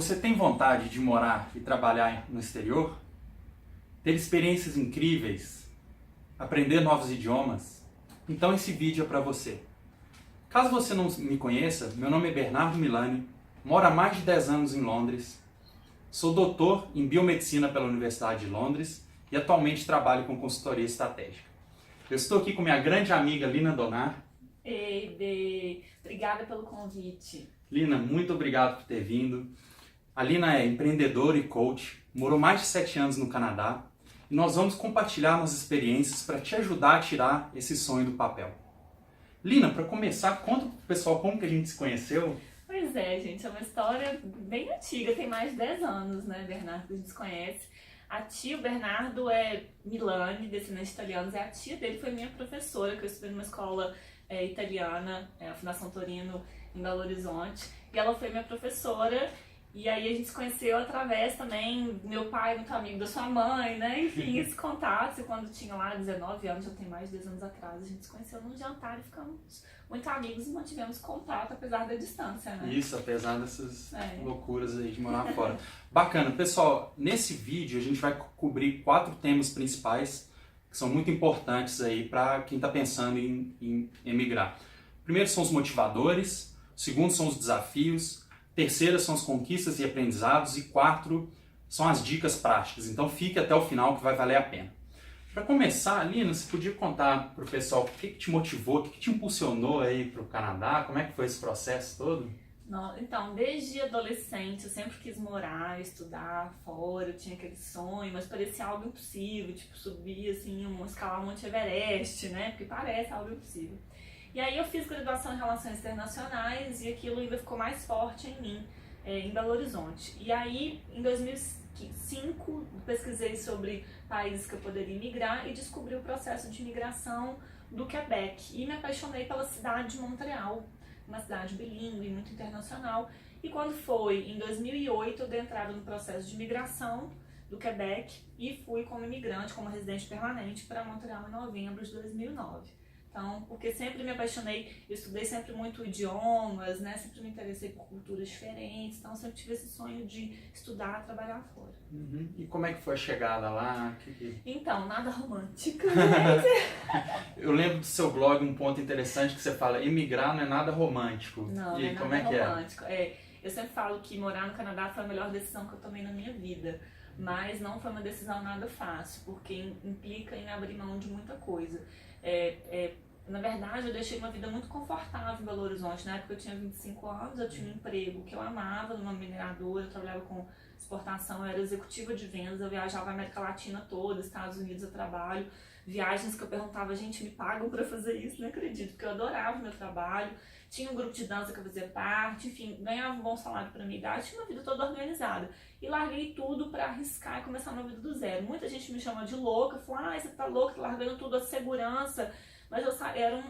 Você tem vontade de morar e trabalhar no exterior? Ter experiências incríveis? Aprender novos idiomas? Então esse vídeo é para você. Caso você não me conheça, meu nome é Bernardo Milani, moro há mais de 10 anos em Londres, sou doutor em biomedicina pela Universidade de Londres e atualmente trabalho com consultoria estratégica. Eu estou aqui com minha grande amiga Lina Donar. Ei, Bê, obrigada pelo convite. Lina, muito obrigado por ter vindo. A Lina é empreendedora e coach, morou mais de 7 anos no Canadá e nós vamos compartilhar nossas experiências para te ajudar a tirar esse sonho do papel. Lina, para começar, conta pro pessoal como que a gente se conheceu. Pois é, gente, é uma história bem antiga, tem mais de 10 anos, né, Bernardo, que a gente se conhece. A tia, o Bernardo é Milani, descendente de italianos, a tia dele foi minha professora, que eu estudei numa escola italiana, a Fundação Torino, em Belo Horizonte, e ela foi minha professora. E aí a gente se conheceu através também, meu pai muito amigo da sua mãe, né? Enfim, esse contato, e quando tinha lá 19 anos, já tem mais de 10 anos atrás, a gente se conheceu num jantar e ficamos muito amigos e mantivemos contato, apesar da distância, né? Isso, apesar dessas loucuras aí de morar fora. Bacana. Pessoal, nesse vídeo a gente vai cobrir 4 temas principais que são muito importantes aí para quem está pensando em emigrar. Primeiro são os motivadores, segundo são os desafios, terceira são as conquistas e aprendizados e 4 são as dicas práticas. Então fique até o final que vai valer a pena. Para começar, Lina, você podia contar para o pessoal o que te motivou, o que te impulsionou aí para o Canadá? Como é que foi esse processo todo? Não, então, desde adolescente eu sempre quis morar, estudar fora, eu tinha aquele sonho, mas parecia algo impossível, tipo subir assim, escalar o Monte Everest, né? Porque parece algo impossível. E aí eu fiz graduação em Relações Internacionais e aquilo ainda ficou mais forte em mim, em Belo Horizonte. E aí, em 2005, pesquisei sobre países que eu poderia migrar e descobri o processo de imigração do Quebec. E me apaixonei pela cidade de Montreal, uma cidade bilíngue, muito internacional. E quando foi em 2008, eu dei entrada no processo de imigração do Quebec e fui como imigrante, como residente permanente para Montreal em novembro de 2009. Então, porque sempre me apaixonei, eu estudei sempre muito idiomas, né? Sempre me interessei por culturas diferentes, então sempre tive esse sonho de estudar, trabalhar fora. Uhum. E como é que foi a chegada lá? Então, nada romântico. Eu lembro do seu blog um ponto interessante que você fala, emigrar não é nada romântico. Não, e não como é é que nada romântico. Eu sempre falo que morar no Canadá foi a melhor decisão que eu tomei na minha vida, mas não foi uma decisão nada fácil, porque implica em abrir mão de muita coisa. Na verdade, eu deixei uma vida muito confortável em Belo Horizonte. Na época eu tinha 25 anos, eu tinha um emprego que eu amava numa mineradora, eu trabalhava com exportação, eu era executiva de vendas, eu viajava a América Latina toda, Estados Unidos a trabalho, viagens que eu perguntava, gente, me pagam pra fazer isso? Não acredito, porque eu adorava o meu trabalho, tinha um grupo de dança que eu fazia parte, enfim, ganhava um bom salário pra minha idade, tinha uma vida toda organizada. E larguei tudo pra arriscar e começar uma vida do zero. Muita gente me chama de louca, falou, você tá louca, tá largando tudo, a segurança. Mas era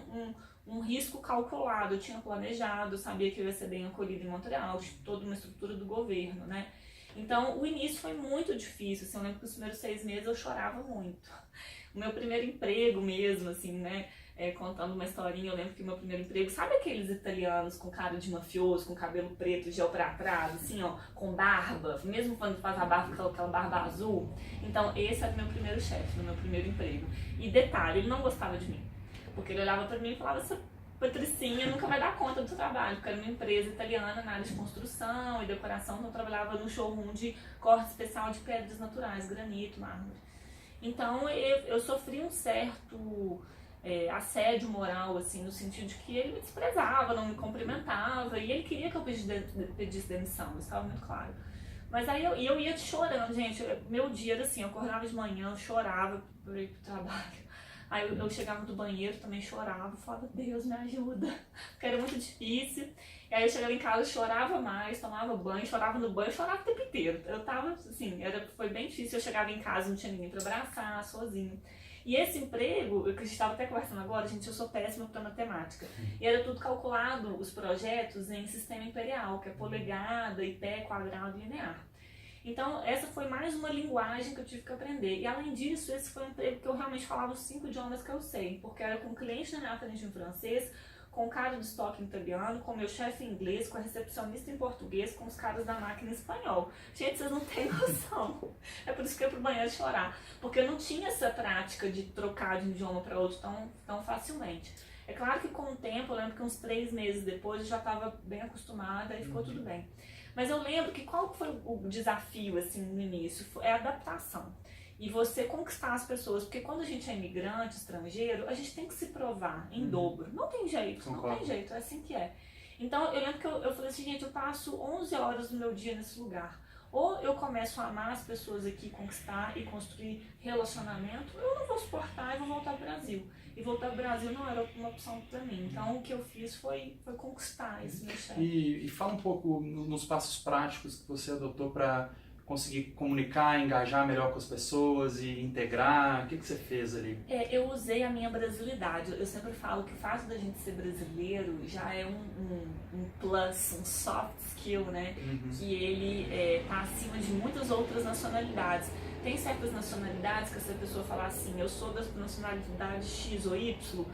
um risco calculado, eu tinha planejado, eu sabia que eu ia ser bem acolhida em Montreal, toda uma estrutura do governo, né? Então, o início foi muito difícil, assim, eu lembro que os primeiros 6 meses eu chorava muito. O meu primeiro emprego mesmo, assim, né, contando uma historinha, eu lembro que o meu primeiro emprego, sabe aqueles italianos com cara de mafioso, com cabelo preto, gel pra trás, assim, ó, com barba, mesmo quando faz a barba, aquela barba azul? Então, esse era o meu primeiro chefe, no meu primeiro emprego. E detalhe, ele não gostava de mim. Porque ele olhava pra mim e falava, essa patricinha nunca vai dar conta do seu trabalho, porque era uma empresa italiana na área de construção e decoração, então eu trabalhava no showroom de corte especial de pedras naturais, granito, mármore. Então eu sofri um certo assédio moral, assim, no sentido de que ele me desprezava, não me cumprimentava, e ele queria que eu pedisse demissão, isso estava muito claro. Mas aí eu ia chorando, gente, meu dia era assim, eu acordava de manhã, eu chorava por ir pro trabalho. Aí eu chegava do banheiro, também chorava, falava, Deus me ajuda, porque era muito difícil. E aí eu chegava em casa, chorava mais, tomava banho, chorava no banho, chorava o tempo inteiro. Eu tava, assim, foi bem difícil, eu chegava em casa, não tinha ninguém pra abraçar, sozinha. E esse emprego, que a gente estava até conversando agora, gente, eu sou péssima para matemática. E era tudo calculado, os projetos, em sistema imperial, que é polegada e pé, quadrado e linear. Então, essa foi mais uma linguagem que eu tive que aprender. E, além disso, esse foi um emprego que eu realmente falava os 5 idiomas que eu sei. Porque era com cliente na minha frente em francês, com o cara do estoque em italiano, com o meu chefe em inglês, com a recepcionista em português, com os caras da máquina em espanhol. Gente, vocês não têm noção. É por isso que eu fui pro banheiro chorar. Porque eu não tinha essa prática de trocar de um idioma para outro tão facilmente. É claro que com o tempo, eu lembro que uns 3 meses depois eu já estava bem acostumada e ficou tudo bem. Mas eu lembro que qual foi o desafio assim no início? É a adaptação. E você conquistar as pessoas, porque quando a gente é imigrante, estrangeiro, a gente tem que se provar em dobro. Não tem jeito, não tem jeito, é assim que é. Então eu lembro que eu falei assim, gente, eu passo 11 horas do meu dia nesse lugar. Ou eu começo a amar as pessoas aqui, conquistar e construir relacionamento, eu não vou suportar e vou voltar ao Brasil. E voltar ao Brasil não era uma opção para mim. Então o que eu fiz foi conquistar esse meu chefe. E fala um pouco nos passos práticos que você adotou para conseguir comunicar, engajar melhor com as pessoas e integrar. O que você fez ali? Eu usei a minha brasilidade. Eu sempre falo que o fato da gente ser brasileiro já é um plus, um soft skill, né? Que ele tá acima de muitas outras nacionalidades. Tem certas nacionalidades que se a pessoa falar assim, eu sou da nacionalidade X ou Y,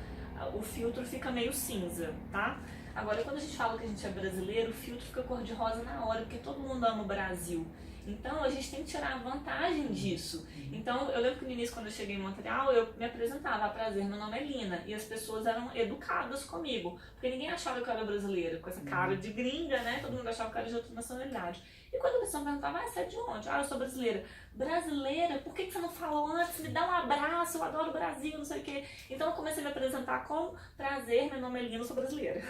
o filtro fica meio cinza, tá? Agora, quando a gente fala que a gente é brasileiro, o filtro fica cor-de-rosa na hora, porque todo mundo ama o Brasil. Então, a gente tem que tirar vantagem disso. Então, eu lembro que no início, quando eu cheguei em Montreal, eu me apresentava, prazer, meu nome é Lina. E as pessoas eram educadas comigo, porque ninguém achava que eu era brasileira, com essa cara de gringa, né? Todo mundo achava que eu era de outra nacionalidade. E quando a pessoa me perguntava, você é de onde? Eu sou brasileira. Brasileira? Por que você não falou antes? Me dá um abraço, eu adoro o Brasil, não sei o quê. Então eu comecei a me apresentar como prazer, meu nome é Lina, eu sou brasileira.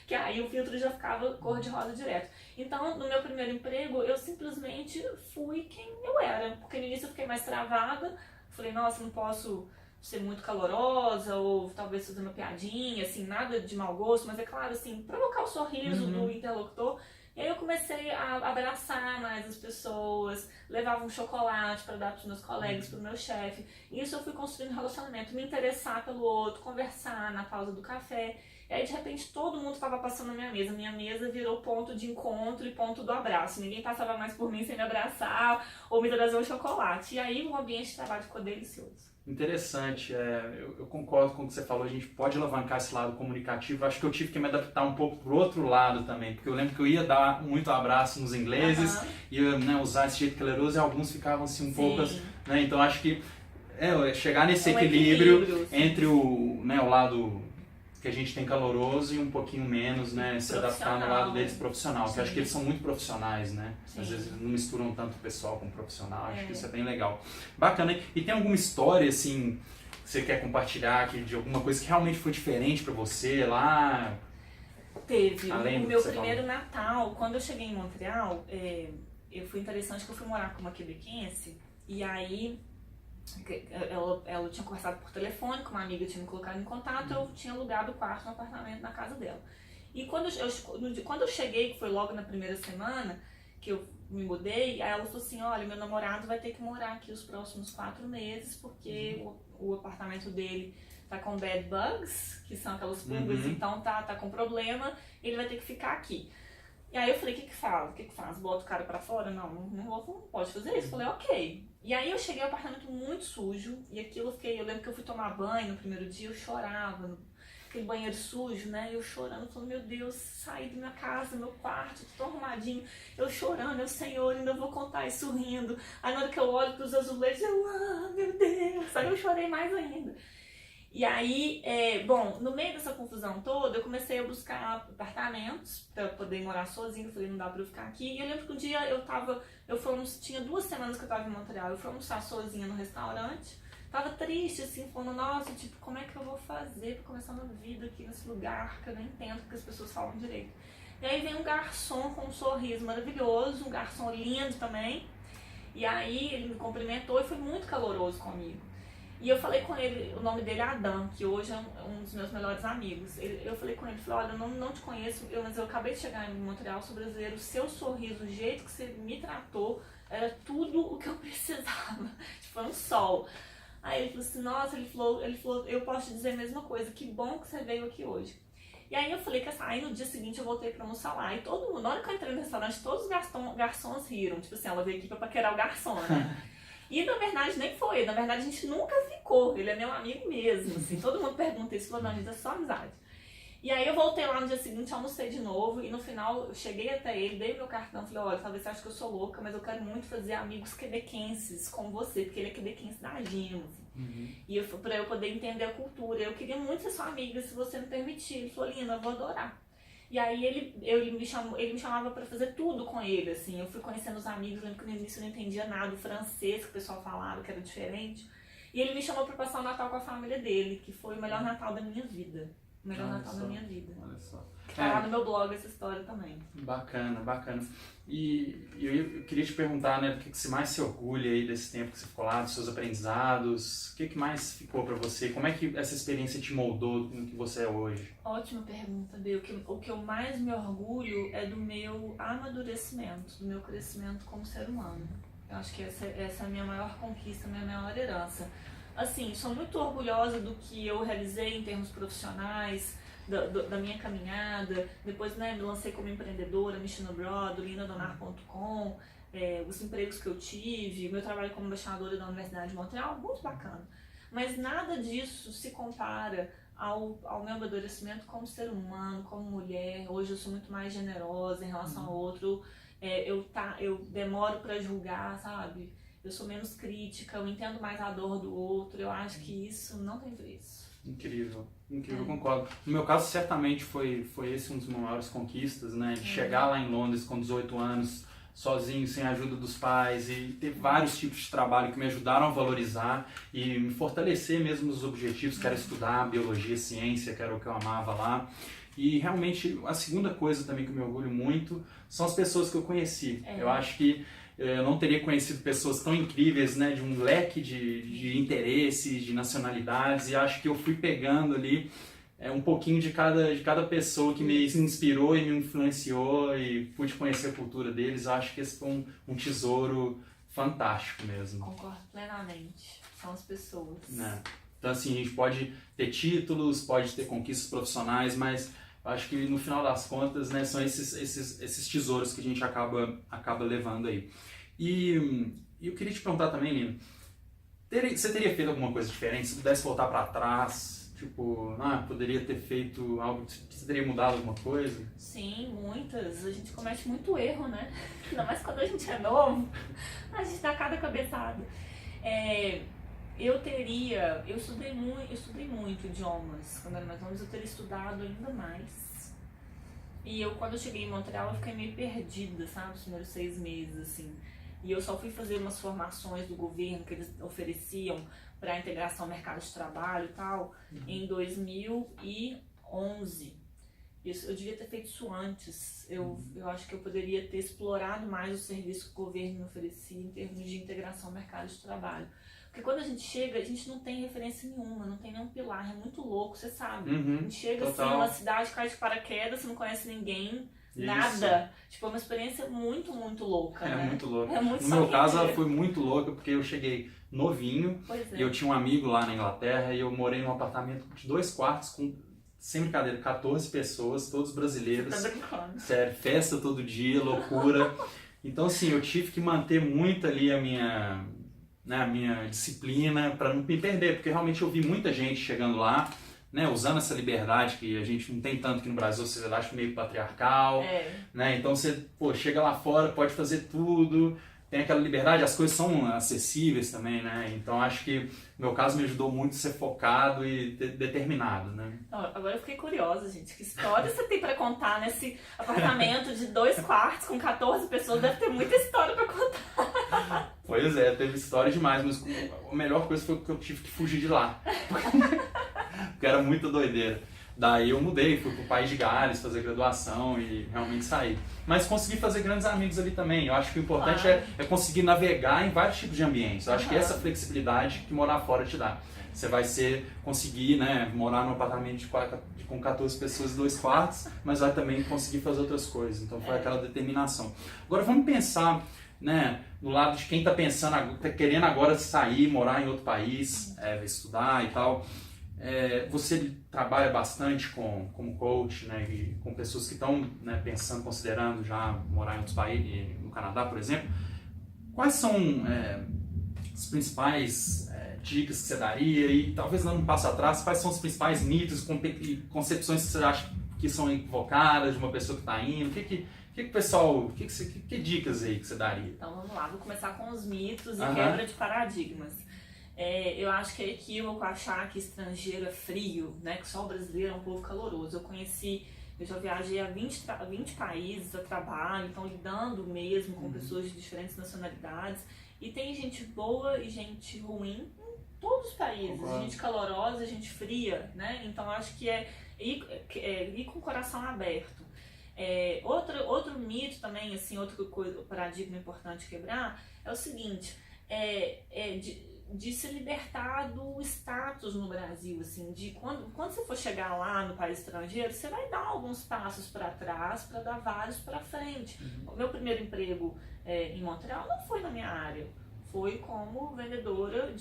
Que aí o filtro já ficava cor-de-rosa direto. Então, no meu primeiro emprego, eu simplesmente fui quem eu era. Porque no início eu fiquei mais travada. Falei, nossa, não posso ser muito calorosa, ou talvez fazer uma piadinha, assim, nada de mau gosto. Mas é claro, assim, provocar o sorriso do interlocutor. E aí eu comecei a abraçar mais as pessoas, levava um chocolate para dar para os meus colegas, para o meu chefe. E isso eu fui construindo um relacionamento, me interessar pelo outro, conversar na pausa do café. E aí de repente todo mundo estava passando na minha mesa. Minha mesa virou ponto de encontro e ponto do abraço. Ninguém passava mais por mim sem me abraçar ou me trazer um chocolate. E aí o ambiente de trabalho ficou delicioso. Interessante, eu concordo com o que você falou, a gente pode alavancar esse lado comunicativo. Acho que eu tive que me adaptar um pouco pro outro lado também, porque eu lembro que eu ia dar muito abraço nos ingleses, ia, né, usar esse jeito caloroso e alguns ficavam assim um pouco, né, então acho que chegar nesse equilíbrio entre o lado que a gente tem caloroso e um pouquinho menos, né, se adaptar no lado deles profissional, que eu acho que eles são muito profissionais, né, às vezes não misturam tanto o pessoal com o profissional, acho que isso é bem legal. Bacana, e tem alguma história, assim, que você quer compartilhar aqui, de alguma coisa que realmente foi diferente pra você lá? Teve, o meu primeiro Natal, quando eu cheguei em Montreal, foi interessante que eu fui morar com uma quebequense, e aí ela tinha conversado por telefone, com uma amiga tinha me colocado em contato, eu tinha alugado o quarto no apartamento na casa dela. E quando eu cheguei, que foi logo na primeira semana que eu me mudei, aí ela falou assim, olha, meu namorado vai ter que morar aqui os próximos 4 meses, porque o apartamento dele tá com bed bugs, que são aquelas pulgas, então tá com problema, ele vai ter que ficar aqui. E aí eu falei, o que faz? Bota o cara pra fora? Não pode fazer isso. Eu falei, ok. E aí eu cheguei ao apartamento muito sujo, e aquilo eu lembro que eu fui tomar banho no primeiro dia, eu chorava, aquele banheiro sujo, né, eu chorando, falando, meu Deus, saí da minha casa, meu quarto, tudo arrumadinho, eu chorando, eu, Senhor, ainda vou contar isso rindo. Aí na hora que eu olho pros azulejos, meu Deus, aí eu chorei mais ainda. E aí, no meio dessa confusão toda, eu comecei a buscar apartamentos para poder morar sozinha. Eu falei, não dá pra eu ficar aqui. E eu lembro que um dia tinha 2 semanas que eu tava em Montreal, eu fui almoçar sozinha no restaurante. Tava triste, assim, falando, nossa, tipo, como é que eu vou fazer pra começar uma vida aqui nesse lugar que eu não entendo porque as pessoas falam direito. E aí vem um garçom com um sorriso maravilhoso, um garçom lindo também. E aí ele me cumprimentou e foi muito caloroso comigo. E eu falei com ele, o nome dele é Adam, que hoje é um dos meus melhores amigos. Eu falei com ele, falei, olha, eu não te conheço, mas eu acabei de chegar em Montreal, sou brasileiro, o seu sorriso, o jeito que você me tratou, era tudo o que eu precisava. Foi um sol. Aí ele falou assim, nossa, ele falou, eu posso te dizer a mesma coisa, que bom que você veio aqui hoje. E aí eu falei que aí no dia seguinte eu voltei pra almoçar lá, e todo mundo, na hora que eu entrei no restaurante, todos os garçons riram, tipo assim, ela veio aqui pra paquerar o garçom, né? E na verdade nem foi, na verdade a gente nunca ficou, ele é meu amigo mesmo, assim, todo mundo pergunta isso, falou, não, a gente é só amizade. E aí eu voltei lá no dia seguinte, almocei de novo e no final eu cheguei até ele, dei meu cartão, falei, olha, talvez você ache que eu sou louca, mas eu quero muito fazer amigos quebequenses como você, porque ele é quebequense da Gema, assim. E pra eu poder entender a cultura, eu queria muito ser sua amiga, se você me permitir. Ele falou, Lina, eu vou adorar. E aí ele me chamava pra fazer tudo com ele, assim, eu fui conhecendo os amigos, lembro que no início eu não entendia nada, o francês que o pessoal falava, que era diferente. E ele me chamou pra passar o Natal com a família dele, que foi o melhor Natal da minha vida. O melhor Natal da minha vida. Olha só. Tá lá no meu blog essa história também. Bacana, bacana. E eu queria te perguntar, né, do que você mais se orgulha aí desse tempo que você ficou lá, dos seus aprendizados, o que mais ficou pra você? Como é que essa experiência te moldou no que você é hoje? Ótima pergunta, Bê. O que eu mais me orgulho é do meu amadurecimento, do meu crescimento como ser humano. Eu acho que essa é a minha maior conquista, a minha maior herança. Assim, sou muito orgulhosa do que eu realizei em termos profissionais, da minha caminhada. Depois, né, me lancei como empreendedora, Mission Abroad, linadonar.com, os empregos que eu tive, meu trabalho como embaixadora da Universidade de Montreal, muito bacana. Mas nada disso se compara ao meu amadurecimento como ser humano, como mulher. Hoje eu sou muito mais generosa em relação ao outro. Eu demoro para julgar, sabe? Eu sou menos crítica, eu entendo mais a dor do outro. Eu acho que isso não tem preço. Incrível, incrível, concordo. No meu caso, certamente foi esse um dos maiores conquistas, né? De chegar lá em Londres com 18 anos, sozinho, sem a ajuda dos pais, e ter vários tipos de trabalho que me ajudaram a valorizar e me fortalecer mesmo nos objetivos, que era estudar biologia, ciência, que era o que eu amava lá. E realmente, a segunda coisa também que eu me orgulho muito são as pessoas que eu conheci. Eu acho que eu não teria conhecido pessoas tão incríveis, né, de um leque de interesses, de nacionalidades, e acho que eu fui pegando ali um pouquinho de cada pessoa que me inspirou e me influenciou e pude conhecer a cultura deles. Eu acho que esse foi um tesouro fantástico mesmo. Concordo plenamente. São as pessoas. Né? Então, assim, a gente pode ter títulos, pode ter conquistas profissionais, mas acho que no final das contas, né, são esses tesouros que a gente acaba levando aí. E eu queria te perguntar também, Lina, você teria feito alguma coisa diferente? Se pudesse voltar para trás, tipo, poderia ter feito algo, você teria mudado alguma coisa? Sim, muitas. A gente comete muito erro, né? Ainda mais quando a gente é novo, a gente dá cada cabeçada. Eu estudei muito idiomas. Quando eu era mais nova, eu teria estudado ainda mais. E quando eu cheguei em Montreal, eu fiquei meio perdida, sabe? Os primeiros 6 meses, assim. E eu só fui fazer umas formações do governo que eles ofereciam para a integração ao mercado de trabalho e tal, em 2011. Eu devia ter feito isso antes. Eu acho que eu poderia ter explorado mais o serviço que o governo me oferecia em termos de integração ao mercado de trabalho. Porque quando a gente chega, a gente não tem referência nenhuma, não tem nenhum pilar, é muito louco, você sabe. A gente chega assim numa cidade, cai de paraquedas, você não conhece ninguém, nada. Tipo, é uma experiência muito, muito louca, né? Muito louca. No meu caso, ela foi muito louca, porque eu cheguei novinho, e eu tinha um amigo lá na Inglaterra, e eu morei num apartamento de 2 quartos com, sem brincadeira, 14 pessoas, todos brasileiros. Tá brincando. Sério, festa todo dia, loucura. Então, assim, eu tive que manter muito ali a minha disciplina para não me perder, porque realmente eu vi muita gente chegando lá, né, usando essa liberdade que a gente não tem tanto aqui no Brasil, a sociedade meio patriarcal, né, então você chega lá fora, pode fazer tudo, tem aquela liberdade, as coisas são acessíveis também, né, então acho que no meu caso me ajudou muito a ser focado e determinado, né. Agora eu fiquei curiosa, gente, que história você tem para contar nesse apartamento de 2 quartos com 14 pessoas? Deve ter muita história para contar. Pois é, teve história demais, mas a melhor coisa foi que eu tive que fugir de lá, porque era muita doideira. Daí eu mudei, fui pro País de Gales fazer graduação e realmente saí. Mas consegui fazer grandes amigos ali também. Eu acho que o importante é conseguir navegar em vários tipos de ambientes. Eu acho que essa flexibilidade que morar fora te dá. Você vai conseguir, né, morar num apartamento com 14 pessoas e 2 quartos, mas vai também conseguir fazer outras coisas. Então foi aquela determinação. Agora vamos pensar, né, no lado de quem está pensando, tá querendo agora sair, morar em outro país, estudar e tal. Você trabalha bastante como coach, né, e com pessoas que estão, né, pensando, considerando já morar em outros países, no Canadá, por exemplo. Quais são os principais dicas que você daria e talvez dando um passo atrás, quais são os principais mitos e concepções que você acha que são equivocadas de uma pessoa que está indo? Que pessoal, que dicas aí que você daria? Então vamos lá, vou começar com os mitos e quebra de paradigmas. Eu acho que é equívoco achar que estrangeiro é frio, né? Que só o brasileiro é um povo caloroso. Eu já viajei a 20 países a trabalho, então lidando mesmo com pessoas de diferentes nacionalidades. E tem gente boa e gente ruim em todos os países. Gente calorosa, gente fria, né? Então acho que é ir com o coração aberto. Outro mito também, assim, outro paradigma importante quebrar é o seguinte, de se libertar do status no Brasil, assim, de quando você for chegar lá no país estrangeiro, você vai dar alguns passos para trás para dar vários para frente. O meu primeiro emprego em Montreal não foi na minha área. Foi como vendedora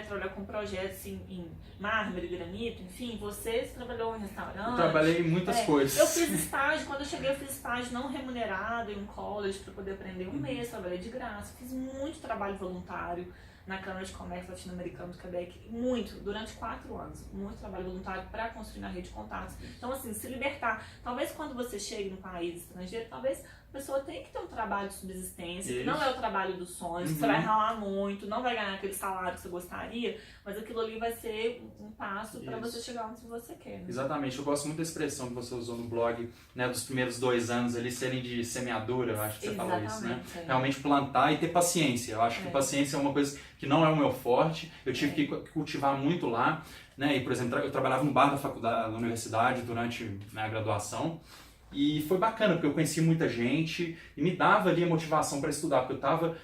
trabalhar com projetos em mármore, granito, enfim, você trabalhou em restaurante. Eu trabalhei em muitas coisas. Eu fiz estágio, quando eu cheguei eu fiz estágio não remunerado em um college para poder aprender um mês, trabalhei de graça, fiz muito trabalho voluntário na Câmara de Comércio Latino-Americano do Quebec, durante 4 anos, muito trabalho voluntário para construir a rede de contatos. Então assim, se libertar, talvez quando você chegue no país estrangeiro, talvez a pessoa tem que ter um trabalho de subsistência, que não é o trabalho dos sonhos, que você vai ralar muito, não vai ganhar aquele salário que você gostaria, mas aquilo ali vai ser um passo para você chegar onde você quer. Né? Exatamente, eu gosto muito da expressão que você usou no blog, né, dos primeiros 2 anos ali serem de semeadura, eu acho que você falou isso, né? Realmente plantar e ter paciência, eu acho que paciência é uma coisa que não é o meu forte, eu tive que cultivar muito lá, né, e por exemplo, eu trabalhava no bar da faculdade, da universidade durante a graduação, e foi bacana, porque eu conheci muita gente e me dava ali a motivação para estudar, porque eu estava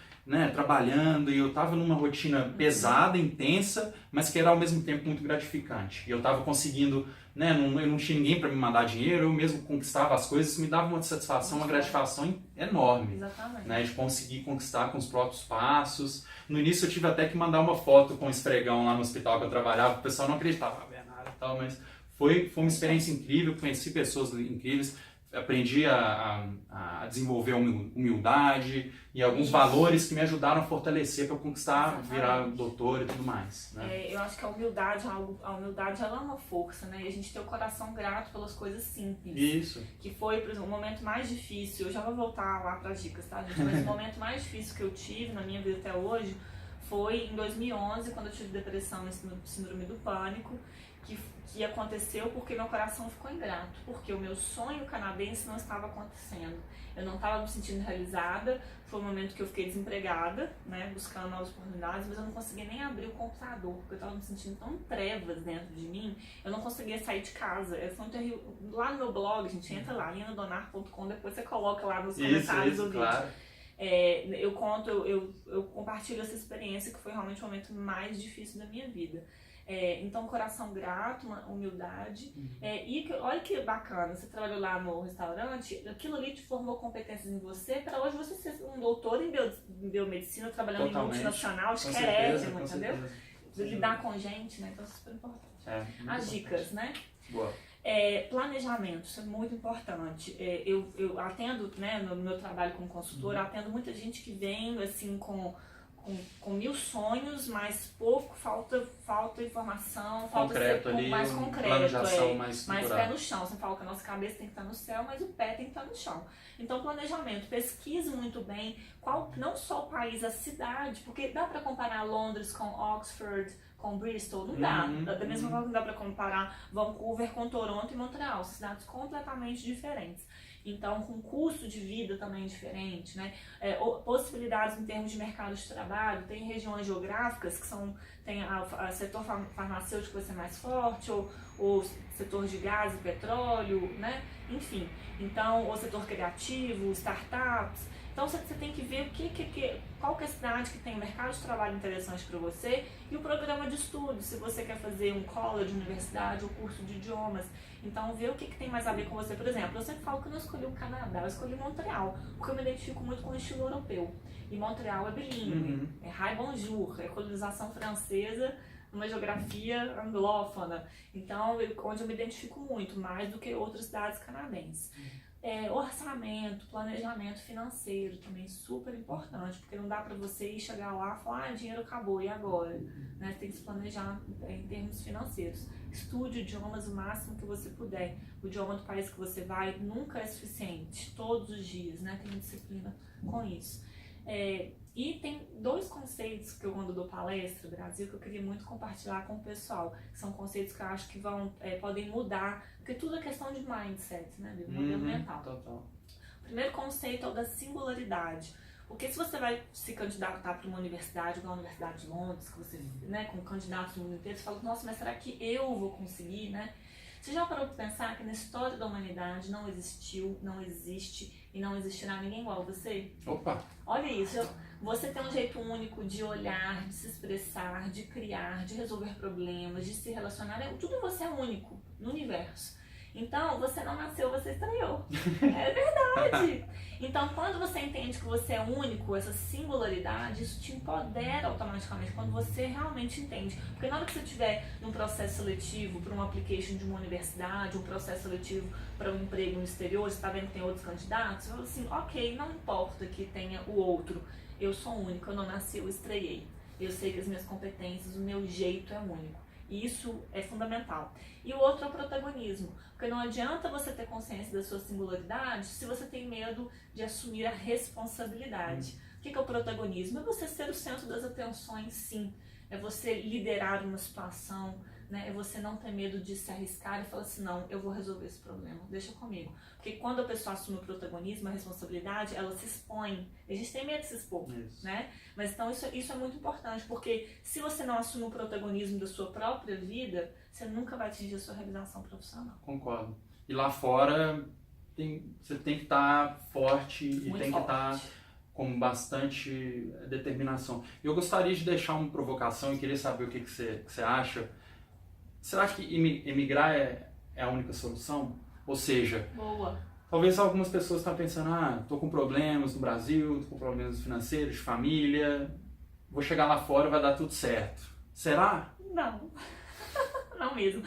trabalhando e eu estava numa rotina pesada, intensa, mas que era ao mesmo tempo muito gratificante. E eu estava conseguindo, eu não tinha ninguém para me mandar dinheiro, eu mesmo conquistava as coisas, isso me dava uma satisfação, uma gratificação enorme. Exatamente. De conseguir conquistar com os próprios passos. No início eu tive até que mandar uma foto com o esfregão lá no hospital que eu trabalhava, o pessoal não acreditava, Bernardo e tal, mas foi uma experiência incrível, conheci pessoas incríveis, aprendi a desenvolver humildade e alguns valores que me ajudaram a fortalecer para eu conquistar, virar doutor e tudo mais. Né? Eu acho que a humildade ela é uma força, né? E a gente ter o coração grato pelas coisas simples. Isso. Que foi, por exemplo, o momento mais difícil, eu já vou voltar lá para as dicas, tá, gente? Mas o momento mais difícil que eu tive na minha vida até hoje foi em 2011, quando eu tive depressão e síndrome do pânico, que aconteceu porque meu coração ficou ingrato, porque o meu sonho canadense não estava acontecendo. Eu não estava me sentindo realizada, foi um momento que eu fiquei desempregada, né, buscando novas oportunidades, mas eu não conseguia nem abrir o computador, porque eu estava me sentindo tão trevas dentro de mim, eu não conseguia sair de casa. Foi um terrível. Lá no meu blog, gente, entra lá, linadonar.com, depois você coloca lá nos comentários do vídeo. Claro. Eu compartilho essa experiência que foi realmente o momento mais difícil da minha vida. Então, coração grato, uma humildade. E olha que bacana, você trabalhou lá no restaurante, aquilo ali te formou competências em você para hoje você ser um doutor em biomedicina, trabalhando em multinacional, esquerétimo, entendeu? Lidar com gente, né? Então, isso é super importante. As dicas, né? Boa. Planejamento, isso é muito importante. Eu atendo, né, no meu trabalho como consultora, atendo muita gente que vem assim com 1000 sonhos, mas falta informação, falta ser mais concreto, mais pé no chão. Você fala que a nossa cabeça tem que estar no céu, mas o pé tem que estar no chão. Então, planejamento, pesquise muito bem não só o país, a cidade, porque dá para comparar Londres com Oxford, com Bristol, não dá. Da mesma forma que não dá para comparar Vancouver com Toronto e Montreal, cidades completamente diferentes. Então, com custo de vida também diferente, né? Possibilidades em termos de mercado de trabalho, tem regiões geográficas que tem o setor farmacêutico vai ser mais forte, ou o setor de gás e petróleo, né? Enfim, então, o setor criativo, startups. Então você tem que ver qual que é a cidade que tem um mercado de trabalho interessante para você e o programa de estudo, se você quer fazer um college, universidade ou curso de idiomas. Então ver o que tem mais a ver com você. Por exemplo, eu sempre falo que eu não escolhi o Canadá, eu escolhi Montreal, porque eu me identifico muito com o estilo europeu. E Montreal é bilíngue, é Hi Bonjour, é colonização francesa, uma geografia anglófona. Então, onde eu me identifico muito, mais do que outras cidades canadenses. Orçamento, planejamento financeiro também super importante, porque não dá para você ir chegar lá e falar, dinheiro acabou, e agora? Né? Você tem que se planejar em termos financeiros. Estude idiomas o máximo que você puder. O idioma do país que você vai nunca é suficiente, todos os dias, né? Tem disciplina com isso. E tem 2 conceitos que eu, quando dou palestra no Brasil, que eu queria muito compartilhar com o pessoal, que são conceitos que eu acho que podem mudar, porque tudo é questão de mindset, né, modelo mental. Total. O primeiro conceito é o da singularidade, porque se você vai se candidatar para uma universidade, igual a Universidade de Londres, que você, né, com candidatos do mundo inteiro, você fala, nossa, mas será que eu vou conseguir, né? Você já parou para pensar que na história da humanidade não existiu, não existe e não existirá ninguém igual a você? Opa! Olha isso, você tem um jeito único de olhar, de se expressar, de criar, de resolver problemas, de se relacionar, tudo você é único no universo. Então, você não nasceu, você estranhou. É verdade. Então, quando você entende que você é único, essa singularidade, isso te empodera automaticamente, quando você realmente entende. Porque na hora que você estiver num processo seletivo para um application de uma universidade, um processo seletivo para um emprego no exterior, você está vendo que tem outros candidatos, você fala assim, ok, não importa que tenha o outro, eu sou único, eu não nasci, eu estreiei. Eu sei que as minhas competências, o meu jeito é único. E isso é fundamental. E o outro é o protagonismo, porque não adianta você ter consciência da sua singularidade se você tem medo de assumir a responsabilidade. O que é o protagonismo? É você ser o centro das atenções, sim. É você liderar uma situação, né? É você não ter medo de se arriscar e falar assim, não, eu vou resolver esse problema, deixa comigo. Porque quando a pessoa assume o protagonismo, a responsabilidade, ela se expõe. A gente tem medo de se expor, né? Mas então isso é muito importante, porque se você não assume o protagonismo da sua própria vida, você nunca vai atingir a sua realização profissional. Concordo. E lá fora, você tem que estar forte e tem que estar com bastante determinação. Eu gostaria de deixar uma provocação e queria saber o que você acha. Será que emigrar é a única solução? Ou seja, boa. Talvez algumas pessoas estão pensando, tô com problemas no Brasil, tô com problemas financeiros, de família, vou chegar lá fora, vai dar tudo certo. Será? Não, não mesmo.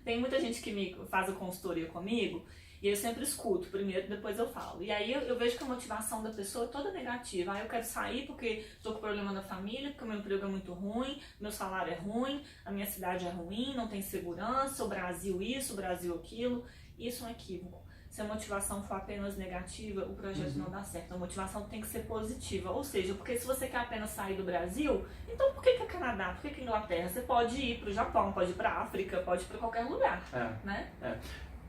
Tem muita gente que me faz a consultoria comigo e eu sempre escuto primeiro, depois eu falo. E aí eu vejo que a motivação da pessoa é toda negativa. Eu quero sair porque estou com problema na família, porque o meu emprego é muito ruim, meu salário é ruim, a minha cidade é ruim, não tem segurança, o Brasil isso, o Brasil aquilo. Isso é um equívoco. Se a motivação for apenas negativa, o projeto não dá certo. A motivação tem que ser positiva. Ou seja, porque se você quer apenas sair do Brasil, então por que é Canadá? Por que é Inglaterra? Você pode ir para o Japão, pode ir para a África, pode ir para qualquer lugar. Né?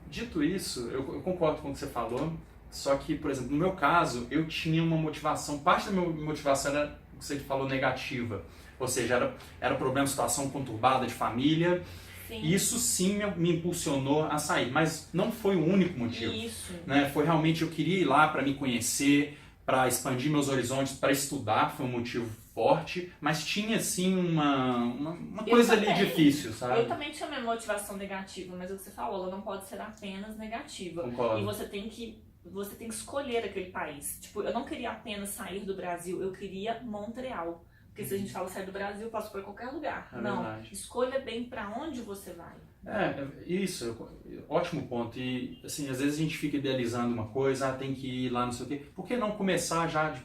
Dito isso, eu concordo com o que você falou, só que, por exemplo, no meu caso, eu tinha uma motivação, parte da minha motivação era o que você falou, negativa. Ou seja, era problema, situação conturbada de família. E isso sim me impulsionou a sair, mas não foi o único motivo. Isso. Né? Foi realmente, eu queria ir lá para me conhecer, para expandir meus horizontes, para estudar, foi um motivo forte, mas tinha sim uma coisa ali difícil, sabe? Eu também tinha minha motivação negativa, mas o que você falou, ela não pode ser apenas negativa. Concordo. E você tem que escolher aquele país. Tipo, eu não queria apenas sair do Brasil, eu queria Montreal. Porque se a gente fala sair do Brasil, eu posso para qualquer lugar. Não, verdade. Escolha bem para onde você vai. Isso, ótimo ponto. E assim, às vezes a gente fica idealizando uma coisa, tem que ir lá, não sei o quê. Por que não começar já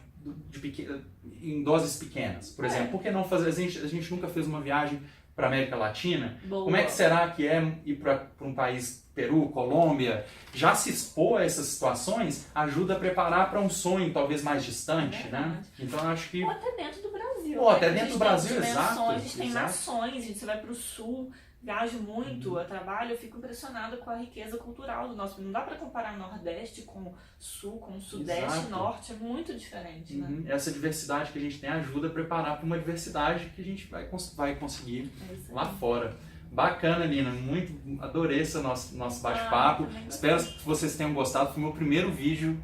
em doses pequenas? Por exemplo, por que não fazer? A gente nunca fez uma viagem para a América Latina. Boa. Como é que será que é ir para um país, Peru, Colômbia? Já se expor a essas situações ajuda a preparar para um sonho talvez mais distante, né? Então eu acho que... Ou até dentro do Brasil. Ou até dentro do Brasil, exato. A gente tem nações, você vai para o sul, viajo muito a trabalho, eu fico impressionada com a riqueza cultural do nosso. Não dá para comparar Nordeste com Sul, com Sudeste, Norte, é muito diferente, né? Essa diversidade que a gente tem ajuda a preparar para uma diversidade que a gente vai conseguir lá fora. Bacana, Lina, adorei esse nosso bate-papo. Espero que vocês tenham gostado. Foi o meu primeiro vídeo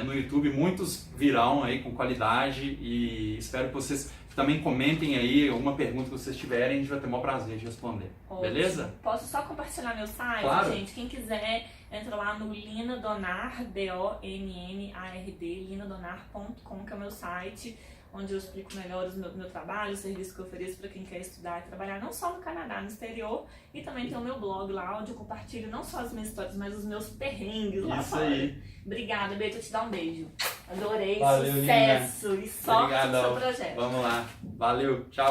no YouTube, muitos virão aí com qualidade e espero que vocês também comentem aí alguma pergunta que vocês tiverem, a gente vai ter o maior prazer de responder. Ótimo. Beleza? Posso só compartilhar meu site, claro. Gente? Quem quiser, entra lá no Lina Donard, DONNARD, linadonar.com, que é o meu site, onde eu explico melhor o meu trabalho, o serviço que eu ofereço para quem quer estudar e trabalhar, não só no Canadá, no exterior, e também tem o meu blog lá, onde eu compartilho não só as minhas histórias, mas os meus perrengues lá fora. Aí. Obrigada, Beto, eu te dar um beijo. Adorei, valeu, sucesso, Nina. E sorte no seu projeto. Vamos lá, valeu, tchau.